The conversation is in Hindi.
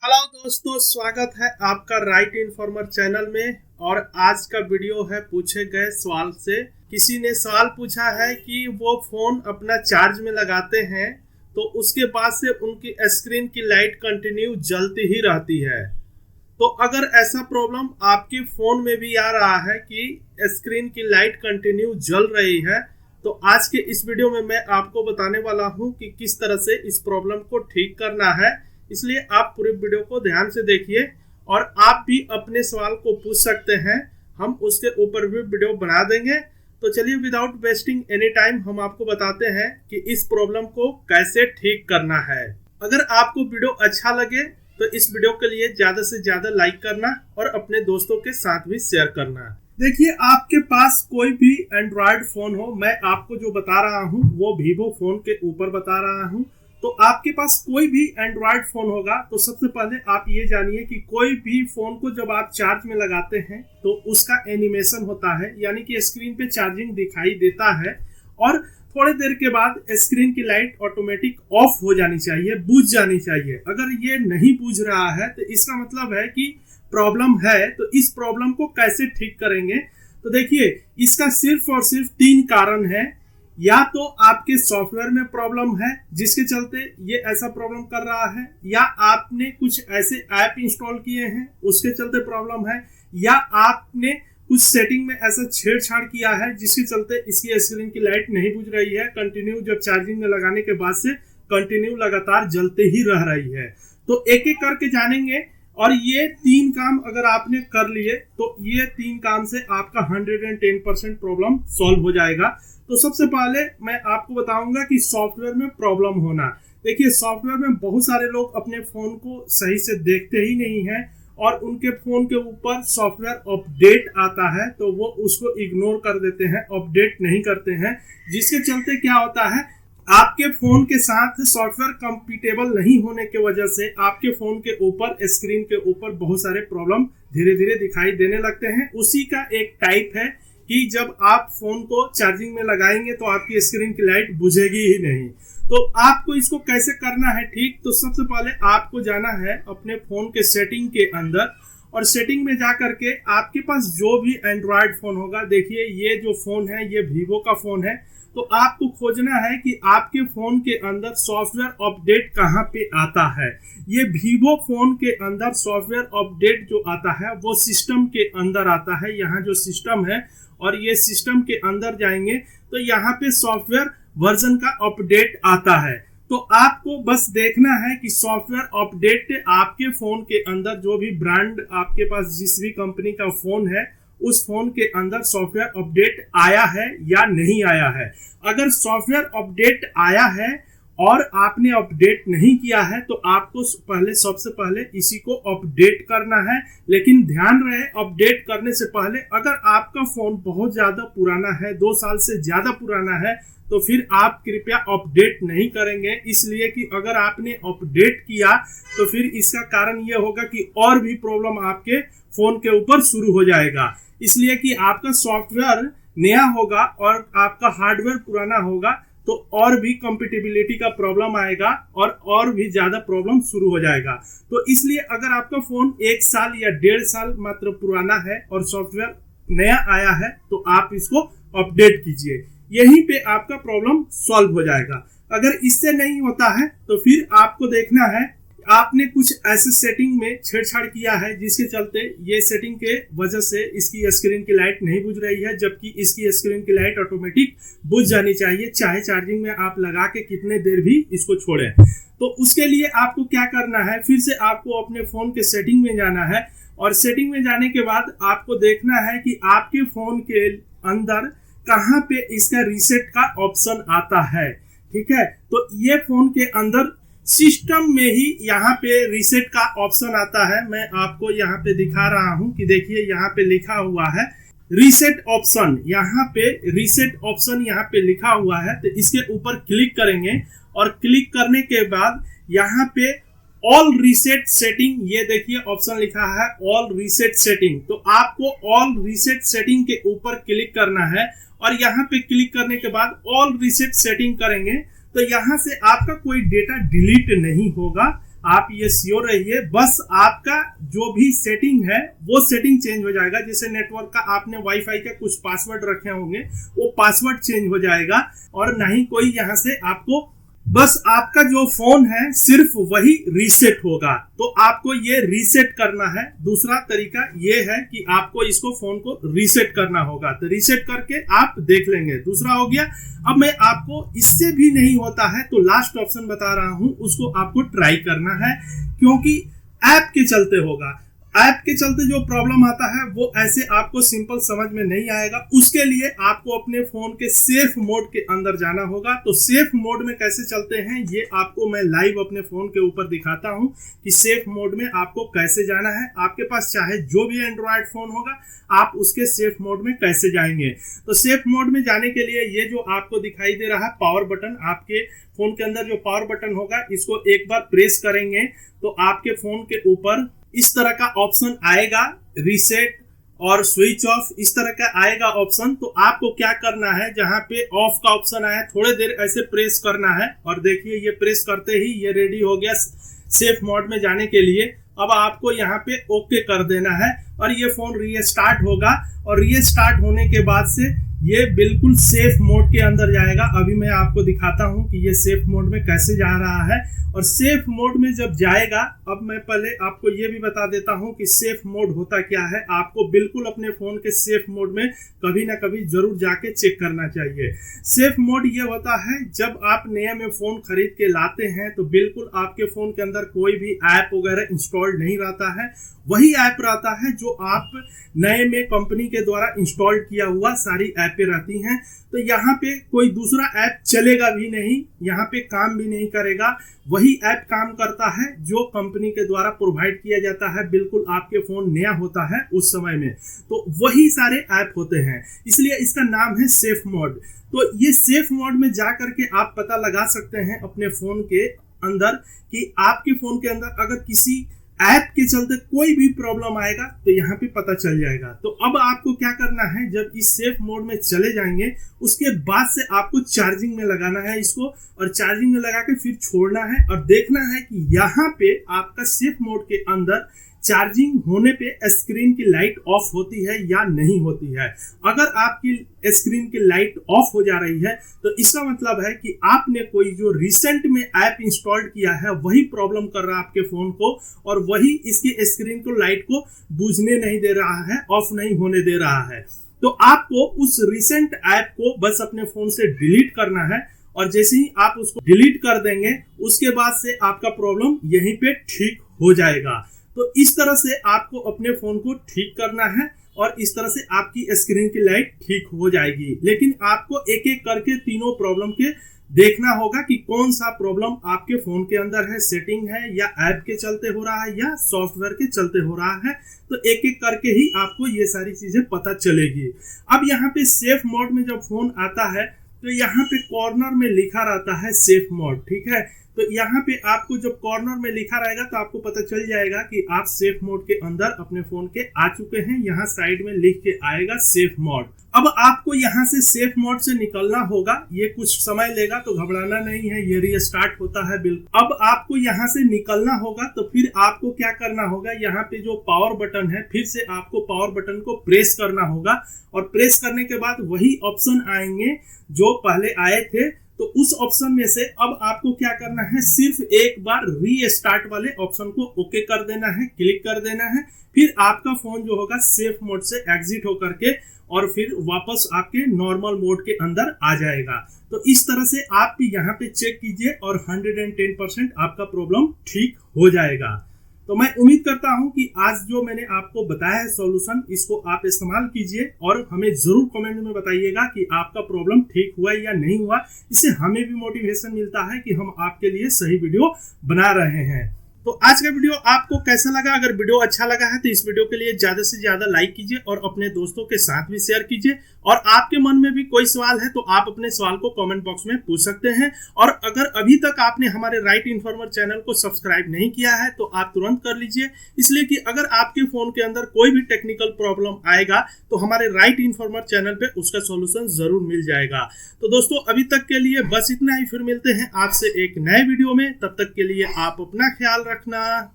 हेलो दोस्तों, स्वागत है आपका राइट इन्फॉर्मर चैनल में। और आज का वीडियो है पूछे गए सवाल से। किसी ने सवाल पूछा है कि वो फोन अपना चार्ज में लगाते हैं तो उसके बाद से उनकी स्क्रीन की लाइट कंटिन्यू जलती ही रहती है। तो अगर ऐसा प्रॉब्लम आपके फोन में भी आ रहा है कि स्क्रीन की लाइट कंटिन्यू जल रही है, तो आज के इस वीडियो में मैं आपको बताने वाला हूं कि किस तरह से इस प्रॉब्लम को ठीक करना है। इसलिए आप पूरे वीडियो को ध्यान से देखिए और आप भी अपने सवाल को पूछ सकते हैं। हम उसके ऊपर भी वीडियो बना देंगे। तो चलिए विदाउट वेस्टिंग एनी टाइम हम आपको बताते हैं कि इस प्रॉब्लम को कैसे ठीक करना है। अगर आपको वीडियो अच्छा लगे तो इस वीडियो के लिए ज्यादा से ज्यादा लाइक करना और अपने दोस्तों के साथ भी शेयर करना। देखिए, आपके पास कोई भी एंड्रॉयड फोन हो, मैं आपको जो बता रहा हूँ वो वीवो फोन के ऊपर बता रहा हूँ। तो आपके पास कोई भी एंड्रॉयड फोन होगा तो सबसे पहले आप ये जानिए कि कोई भी फोन को जब आप चार्ज में लगाते हैं तो उसका एनिमेशन होता है, यानी कि स्क्रीन पे चार्जिंग दिखाई देता है और थोड़ी देर के बाद स्क्रीन की लाइट ऑटोमेटिक ऑफ हो जानी चाहिए, बुझ जानी चाहिए। अगर ये नहीं बुझ रहा है तो इसका मतलब है कि प्रॉब्लम है। तो इस प्रॉब्लम को कैसे ठीक करेंगे? तो देखिए, इसका सिर्फ और सिर्फ 3 कारण है। या तो आपके सॉफ्टवेयर में प्रॉब्लम है जिसके चलते ये ऐसा प्रॉब्लम कर रहा है, या आपने कुछ ऐसे ऐप इंस्टॉल किए हैं उसके चलते प्रॉब्लम है, या आपने कुछ सेटिंग में ऐसा छेड़छाड़ किया है जिसके चलते इसकी स्क्रीन की लाइट नहीं बुझ रही है, कंटिन्यू जब चार्जिंग में लगाने के बाद से कंटिन्यू लगातार जलते ही रह रही है। तो एक एक करके जानेंगे और ये 3 काम अगर आपने कर लिए तो ये 3 काम से आपका 110% प्रॉब्लम सॉल्व हो जाएगा। तो सबसे पहले मैं आपको बताऊंगा कि सॉफ्टवेयर में प्रॉब्लम होना। देखिए, सॉफ्टवेयर में बहुत सारे लोग अपने फोन को सही से देखते ही नहीं हैं और उनके फोन के ऊपर सॉफ्टवेयर अपडेट आता है तो वो उसको इग्नोर कर देते हैं, अपडेट नहीं करते हैं, जिसके चलते क्या होता है, आपके फोन के साथ सॉफ्टवेयर कंपैटिबल नहीं होने की वजह से आपके फोन के ऊपर, स्क्रीन के ऊपर बहुत सारे प्रॉब्लम धीरे धीरे दिखाई देने लगते हैं। उसी का एक टाइप है कि जब आप फोन को चार्जिंग में लगाएंगे तो आपकी स्क्रीन की लाइट बुझेगी ही नहीं। तो आपको इसको कैसे करना है ठीक? तो सबसे पहले आपको जाना है अपने फोन के सेटिंग के अंदर और सेटिंग में जा करके आपके पास जो भी एंड्रॉयड फोन होगा, देखिए ये जो फोन है ये वीवो का फोन है, तो आपको खोजना है कि आपके फोन के अंदर सॉफ्टवेयर अपडेट कहाँ पे आता है। ये वीवो फोन के अंदर सॉफ्टवेयर अपडेट जो आता है वो सिस्टम के अंदर आता है। यहाँ जो सिस्टम है और ये सिस्टम के अंदर जाएंगे तो यहाँ पे सॉफ्टवेयर वर्जन का अपडेट आता है। तो आपको बस देखना है कि सॉफ्टवेयर अपडेट आपके फोन के अंदर, जो भी ब्रांड आपके पास जिस भी कंपनी का फोन है उस फोन के अंदर सॉफ्टवेयर अपडेट आया है या नहीं आया है। अगर सॉफ्टवेयर अपडेट आया है और आपने अपडेट नहीं किया है तो आपको सबसे पहले इसी को अपडेट करना है। लेकिन ध्यान रहे, अपडेट करने से पहले अगर आपका फोन बहुत ज्यादा पुराना है, 2 साल से ज्यादा पुराना है, तो फिर आप कृपया अपडेट नहीं करेंगे। इसलिए कि अगर आपने अपडेट किया तो फिर इसका कारण यह होगा कि और भी प्रॉब्लम आपके फोन के ऊपर शुरू हो जाएगा। इसलिए कि आपका सॉफ्टवेयर नया होगा और आपका हार्डवेयर पुराना होगा तो और भी कंपैटिबिलिटी का प्रॉब्लम आएगा और भी ज्यादा प्रॉब्लम शुरू हो जाएगा। तो इसलिए अगर आपका फोन 1 साल या 1.5 साल मात्र पुराना है और सॉफ्टवेयर नया आया है तो आप इसको अपडेट कीजिए, यहीं पे आपका प्रॉब्लम सॉल्व हो जाएगा। अगर इससे नहीं होता है तो फिर आपको देखना है आपने कुछ ऐसे सेटिंग में छेड़छाड़ किया है जिसके चलते ये सेटिंग के वजह से इसकी स्क्रीन की लाइट नहीं बुझ रही है, जबकि इसकी स्क्रीन की लाइट ऑटोमेटिक बुझ जानी चाहिए, चाहे चार्जिंग में आप लगा के कितने देर भी इसको छोड़े। तो उसके लिए आपको क्या करना है, फिर से आपको अपने फोन के सेटिंग में जाना है और सेटिंग में जाने के बाद आपको देखना है कि आपके फोन के अंदर कहाँ पे इसका रीसेट का ऑप्शन आता है। ठीक है, तो ये फोन के अंदर सिस्टम में ही यहाँ पे रीसेट का ऑप्शन आता है। मैं आपको यहाँ पे दिखा रहा हूँ कि देखिए यहाँ पे लिखा हुआ है रीसेट ऑप्शन। यहाँ पे रीसेट ऑप्शन यहाँ पे लिखा हुआ है, तो इसके ऊपर क्लिक करेंगे और क्लिक करने के बाद यहाँ पे ऑल रीसेट सेटिंग, ये देखिए ऑप्शन लिखा है ऑल रीसेट सेटिंग। तो आपको ऑल रीसेट सेटिंग के ऊपर क्लिक करना है और यहाँ पे क्लिक करने के बाद ऑल रीसेट सेटिंग करेंगे तो यहाँ से आपका कोई डेटा डिलीट नहीं होगा, आप ये श्योर रहिए। बस आपका जो भी सेटिंग है वो सेटिंग चेंज हो जाएगा। जैसे नेटवर्क का आपने वाईफाई के कुछ पासवर्ड रखे होंगे, वो पासवर्ड चेंज हो जाएगा और ना ही कोई यहाँ से आपको, बस आपका जो फोन है सिर्फ वही रीसेट होगा। तो आपको ये रीसेट करना है। दूसरा तरीका ये है कि आपको इसको फोन को रीसेट करना होगा, तो रीसेट करके आप देख लेंगे। दूसरा हो गया। अब मैं आपको इससे भी नहीं होता है तो लास्ट ऑप्शन बता रहा हूं, उसको आपको ट्राई करना है, क्योंकि ऐप के चलते होगा। ऐप के चलते जो प्रॉब्लम आता है वो ऐसे आपको सिंपल समझ में नहीं आएगा। उसके लिए आपको अपने फोन के सेफ मोड के अंदर जाना होगा। तो सेफ मोड में कैसे चलते हैं ये आपको मैं लाइव अपने फोन के ऊपर दिखाता हूं कि सेफ मोड में आपको कैसे जाना है। आपके पास चाहे जो भी एंड्रॉयड फोन होगा, आप उसके सेफ मोड में कैसे जाएंगे। तो सेफ मोड में जाने के लिए ये जो आपको दिखाई दे रहा है पावर बटन, आपके फोन के अंदर जो पावर बटन होगा, इसको एक बार प्रेस करेंगे तो आपके फोन के ऊपर इस तरह का ऑप्शन आएगा, रीसेट और स्विच ऑफ, इस तरह का आएगा ऑप्शन। तो आपको क्या करना है, जहां पे ऑफ का ऑप्शन आया थोड़ी देर ऐसे प्रेस करना है और देखिए ये प्रेस करते ही ये रेडी हो गया सेफ मोड में जाने के लिए। अब आपको यहाँ पे ओके कर देना है और ये फोन रीस्टार्ट होगा और रीस्टार्ट होने के बाद से ये बिल्कुल सेफ मोड के अंदर जाएगा। अभी मैं आपको दिखाता हूं कि ये सेफ मोड में कैसे जा रहा है। और सेफ मोड में जब जाएगा, अब मैं पहले आपको ये भी बता देता हूं कि सेफ मोड होता क्या है। आपको बिल्कुल अपने फोन के सेफ मोड में कभी ना कभी जरूर जाके चेक करना चाहिए। सेफ मोड ये होता है जब आप नया में फोन खरीद के लाते हैं तो बिल्कुल आपके फोन के अंदर कोई भी ऐप वगैरह इंस्टॉल्ड नहीं रहता है। वही ऐप रहता है जो आप नए में कंपनी के द्वारा इंस्टॉल किया हुआ सारी ऐपें रहती हैं। तो यहाँ पे कोई दूसरा ऐप चलेगा भी नहीं, यहाँ पे काम भी नहीं करेगा। वही ऐप काम करता है जो कंपनी के द्वारा प्रोवाइड किया जाता है, बिल्कुल आपके फोन नया होता है उस समय में, तो वही सारे ऐप होते हैं, इसलिए इसका नाम है सेफ मोड। तो ये सेफ मोड में जा करके आप पता लगा सकते हैं अपने फोन के अंदर कि आपके फोन के अंदर अगर किसी ऐप के चलते कोई भी प्रॉब्लम आएगा तो यहाँ पे पता चल जाएगा। तो अब आपको क्या करना है, जब इस सेफ मोड में चले जाएंगे उसके बाद से आपको चार्जिंग में लगाना है इसको, और चार्जिंग में लगा के फिर छोड़ना है और देखना है कि यहाँ पे आपका सेफ मोड के अंदर चार्जिंग होने पे स्क्रीन की लाइट ऑफ होती है या नहीं होती है। अगर आपकी स्क्रीन की लाइट ऑफ हो जा रही है तो इसका मतलब है कि आपने कोई जो रिसेंट में ऐप इंस्टॉल किया है वही प्रॉब्लम कर रहा है आपके फोन को, और वही इसकी स्क्रीन को लाइट को बुझने नहीं दे रहा है, ऑफ नहीं होने दे रहा है। तो आपको उस रिसेंट ऐप को बस अपने फोन से डिलीट करना है, और जैसे ही आप उसको डिलीट कर देंगे उसके बाद से आपका प्रॉब्लम यहीं पे ठीक हो जाएगा। तो इस तरह से आपको अपने फोन को ठीक करना है और इस तरह से आपकी स्क्रीन की लाइट ठीक हो जाएगी। लेकिन आपको एक एक करके तीनों प्रॉब्लम के देखना होगा कि कौन सा प्रॉब्लम आपके फोन के अंदर है, सेटिंग है या ऐप के चलते हो रहा है या सॉफ्टवेयर के चलते हो रहा है। तो एक एक करके ही आपको ये सारी चीजें पता चलेगी। अब यहाँ पे सेफ मोड में जब फोन आता है तो यहाँ पे कॉर्नर में लिखा रहता है सेफ मोड, ठीक है। तो यहाँ पे आपको जब कॉर्नर में लिखा रहेगा तो आपको पता चल जाएगा कि आप सेफ मोड के अंदर अपने फोन के आ चुके हैं। यहाँ साइड में लिख के आएगा सेफ मोड। अब आपको यहाँ से सेफ मोड से निकलना होगा, ये कुछ समय लेगा तो घबराना नहीं है, ये रीस्टार्ट होता है बिल्कुल। अब आपको यहाँ से निकलना होगा तो फिर आपको क्या करना होगा, यहाँ पे जो पावर बटन है फिर से आपको पावर बटन को प्रेस करना होगा, और प्रेस करने के बाद वही ऑप्शन आएंगे जो पहले आए थे। तो उस ऑप्शन में से अब आपको क्या करना है, सिर्फ एक बार रीस्टार्ट वाले ऑप्शन को ओके कर देना है, क्लिक कर देना है। फिर आपका फोन जो होगा सेफ मोड से एग्जिट होकर के और फिर वापस आपके नॉर्मल मोड के अंदर आ जाएगा। तो इस तरह से आप भी यहाँ पे चेक कीजिए और 110% आपका प्रॉब्लम ठीक हो जाएगा। तो मैं उम्मीद करता हूं कि आज जो मैंने आपको बताया है सॉल्यूशन, इसको आप इस्तेमाल कीजिए और हमें जरूर कमेंट में बताइएगा कि आपका प्रॉब्लम ठीक हुआ या नहीं हुआ। इससे हमें भी मोटिवेशन मिलता है कि हम आपके लिए सही वीडियो बना रहे हैं। तो आज का वीडियो आपको कैसा लगा? अगर वीडियो अच्छा लगा है तो इस वीडियो के लिए ज्यादा से ज्यादा लाइक कीजिए और अपने दोस्तों के साथ भी शेयर कीजिए। और आपके मन में भी कोई सवाल है तो आप अपने सवाल को कमेंट बॉक्स में पूछ सकते हैं। और अगर अभी तक आपने हमारे राइट इन्फॉर्मर चैनल को सब्सक्राइब नहीं किया है तो आप तुरंत कर लीजिए, इसलिए कि अगर आपके फोन के अंदर कोई भी टेक्निकल प्रॉब्लम आएगा तो हमारे राइट इन्फॉर्मर चैनल पे उसका सॉल्यूशन जरूर मिल जाएगा। तो दोस्तों अभी तक के लिए बस इतना ही, फिर मिलते हैं आपसे एक नए वीडियो में। तब तक के लिए आप अपना ख्याल रखना।